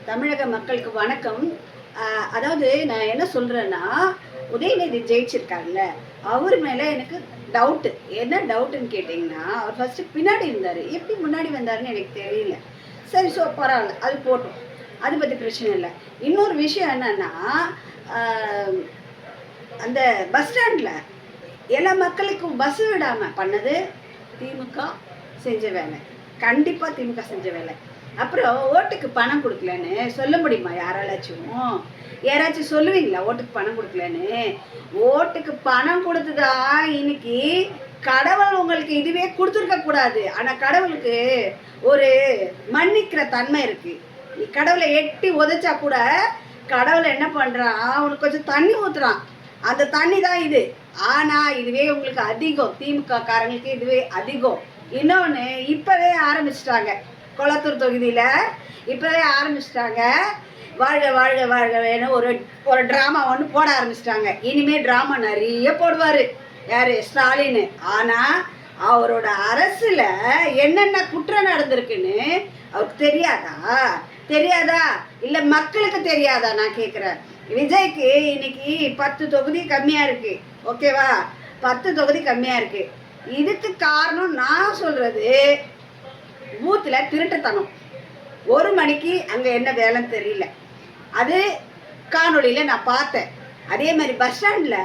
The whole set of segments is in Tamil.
தமிழக மக்களுக்கு வணக்கம். அதாவது நான் என்ன சொல்கிறேன்னா, உதயநிதி ஜெயிச்சிருக்காருல்ல, அவர் மேலே எனக்கு டவுட்டு. என்ன டவுட்டுன்னு கேட்டிங்கன்னா, அவர் ஃபஸ்ட்டு பின்னாடி இருந்தார், எப்படி முன்னாடி வந்தாருன்னு எனக்கு தெரியல. சரி, பரவாயில்ல, அது போட்டோம், அதை பற்றி பிரச்சனை இல்லை. இன்னொரு விஷயம் என்னென்னா, அந்த பஸ் ஸ்டாண்டில் எல்லா மக்களுக்கும் பஸ் விடாமல் பண்ணது திமுக செஞ்ச வேலை. கண்டிப்பாக திமுக செஞ்ச வேலை. அப்புறம் ஓட்டுக்கு பணம் கொடுக்கலன்னு சொல்ல முடியுமா? யாராச்சும் சொல்லுவீங்களா ஓட்டுக்கு பணம் கொடுக்கலன்னு? ஓட்டுக்கு பணம் கொடுத்துதா இன்னைக்கு கடவுள் உங்களுக்கு இதுவே கொடுத்துருக்க கூடாது. ஆனால் கடவுளுக்கு ஒரு மன்னிக்கிற தன்மை இருக்கு. நீ கடவுளை எட்டி உதைச்சா கூட கடவுளை என்ன பண்ணுறான், அவனுக்கு கொஞ்சம் தண்ணி ஊற்றுறான். அந்த தண்ணி தான் இது. ஆனால் இதுவே உங்களுக்கு அதிகம், திமுக காரங்களுக்கு இதுவே அதிகம். இன்னொன்று இப்போவே ஆரம்பிச்சிட்டாங்க, கொளத்தூர் தொகுதியில் இப்போவே ஆரம்பிச்சிட்டாங்க. வாழ்க வாழ்க வாழ்க வேணும் ஒரு ட்ராமா ஒன்று போட ஆரம்பிச்சிட்டாங்க. இனிமேல் ட்ராமா நிறைய போடுவார் யார், ஸ்டாலின். ஆனால் அவரோட அரசில் என்னென்ன குற்றம் நடந்திருக்குன்னு அவருக்கு தெரியாதா இல்லை மக்களுக்கு தெரியாதா? நான் கேட்குறேன். விஜய்க்கு இன்னைக்கு 10 தொகுதி கம்மியாக இருக்குது, ஓகேவா? 10 தொகுதி கம்மியாக இருக்குது. இதுக்கு காரணம் நான் சொல்கிறது, பூத்தில் திருட்டுத்தனம். 1 மணிக்கு அங்கே என்ன வேலைன்னு தெரியல. அது காணொலியில் நான் பார்த்தேன். அதே மாதிரி பஸ் ஸ்டாண்டில்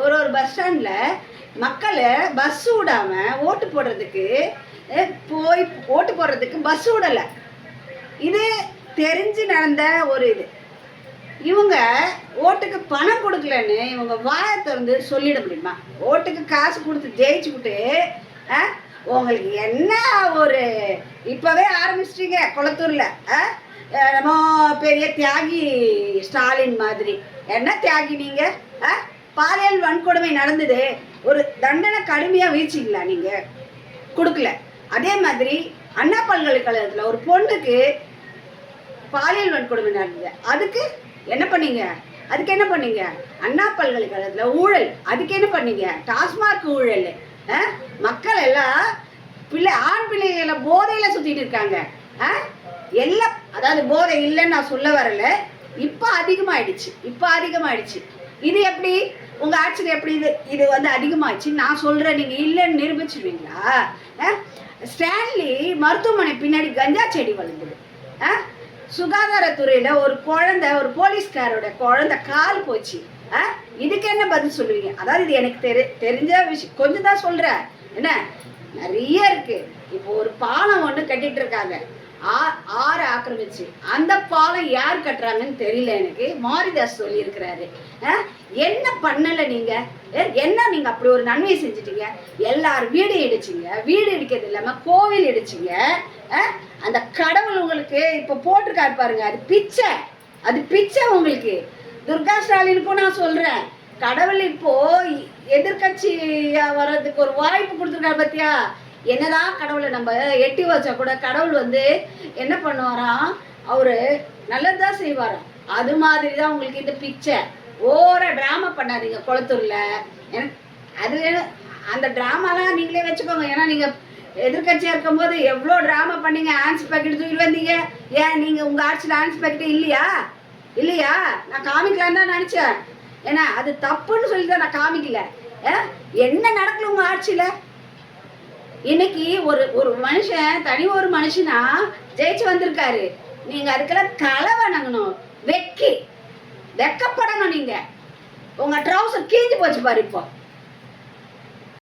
ஒரு பஸ் ஸ்டாண்டில் மக்களை பஸ் விடாமல் ஓட்டு போடுறதுக்கு ஓட்டு போடுறதுக்கு பஸ் விடலை. இது தெரிஞ்சு நடந்த ஒரு இது. இவங்க ஓட்டுக்கு பணம் கொடுக்கலன்னு இவங்க வாயை திறந்து சொல்லிட முடியுமா? ஓட்டுக்கு காசு கொடுத்து ஜெயிச்சுக்கிட்டு உங்களுக்கு என்ன ஒரு இப்போவே ஆரம்பிச்சிட்டீங்க கொளத்தூரில். நம்ம பெரிய தியாகி ஸ்டாலின் மாதிரி. என்ன தியாகி நீங்கள்? பாலியல் வன்கொடுமை நடந்தது, ஒரு தண்டனை கடுமையாக வீழ்ச்சிங்களா? நீங்கள் கொடுக்கல. அதே மாதிரி அண்ணா பல்கலைக்கழகத்தில் ஒரு பொண்ணுக்கு பாலியல் வன்கொடுமை நடந்தது, அதுக்கு என்ன பண்ணீங்க? அண்ணா பல்கலைக்கழகத்தில் ஊழல், அதுக்கு என்ன பண்ணீங்க? டாஸ்மாக் ஊழல். மக்கள் எல்லாம் ஆண் பிள்ளைகளை போதையில் சுற்றிட்டு இருக்காங்க. எல்லாம் அதாவது போதை இல்லைன்னு நான் சொல்ல வரல, இப்போ அதிகமாகிடுச்சு. இது எப்படி உங்கள் ஆட்சியில் எப்படி இது அதிகமாகிடுச்சு நான் சொல்கிறேன். நீங்கள் இல்லைன்னு நிரூபிச்சிருவீங்களா? ஸ்டான்லி மருத்துவமனை பின்னாடி கஞ்சா செடி வளர்ந்துடு. சுகாதாரத்துறையில் ஒரு குழந்தை, ஒரு போலீஸ்காரோட குழந்தை கால் போச்சு. இதுக்கு என்ன பதில் சொல்லுவீங்க? அதாவது இது எனக்கு தெரிஞ்ச விஷயம், கொஞ்சம் தான் சொல்கிறேன். என்ன நிறைய இருக்கு. இப்போ ஒரு பாலம் ஒன்று கட்டிட்டு இருக்காங்க, ஆறு ஆக்கிரமிச்சு. அந்த பாலம் யார் கட்டுறாங்கன்னு தெரியல எனக்கு. மாரிதாஸ் சொல்லியிருக்கிறாரு. என்ன பண்ணலை நீங்கள்? நீங்கள் அப்படி ஒரு நன்மை செஞ்சிட்டீங்க. எல்லாரும் வீடு இடிக்கிறது இல்லாமல் கோவில் இடிச்சிங்க. அந்த கடவுள் உங்களுக்கு இப்போ போட்டிருக்காரு பாருங்க, அது பிச்சை உங்களுக்கு. துர்கா ஸ்டாலினுக்கும் நான் சொல்கிறேன், கடவுள் இப்போ எதிர்கட்சியா வர்றதுக்கு ஒரு வாய்ப்பு கொடுத்துருக்காரு பார்த்தியா? என்னதான் கடவுளை நம்ம எட்டி வச்சா கூட கடவுள் என்ன பண்ணுவாராம், அவரு நல்லதுதான் செய்வாராம். அது மாதிரி தான் உங்களுக்கு இந்த பிச்சை. ட்ராமா பண்ணாதீங்க குளத்தூர்ல. அது அந்த ட்ராமாலாம் நீங்களே வச்சுக்கோங்க. ஏன்னா நீங்கள் எதிர்கட்சியாக இருக்கும்போது எவ்வளோ ட்ராமா பண்ணீங்க. ஆன்ஸ் பேக்கெட் தூக்கிட்டு வந்தீங்க. ஏன் நீங்கள் உங்கள் ஆட்சியில் ஆன்ஸ் பேக்கெட் இல்லையா? நான் காமிக்கலான்னு தான் நினச்சேன். ஏன்னா அது தப்புன்னு சொல்லி தான் நான் காமிக்கல. என்ன நடக்கல உங்கள் ஆட்சியில்? இன்னைக்கு ஒரு மனுஷன், ஒரு மனுஷனா ஜெயிச்சு வந்திருக்காரு. நீங்கள் அதுக்கெல்லாம் தலை வணங்கணும், வெக்கப்படணும். நீங்கள் உங்கள் ட்ரௌசர் கீஞ்சு போச்சு பாரு இப்போ.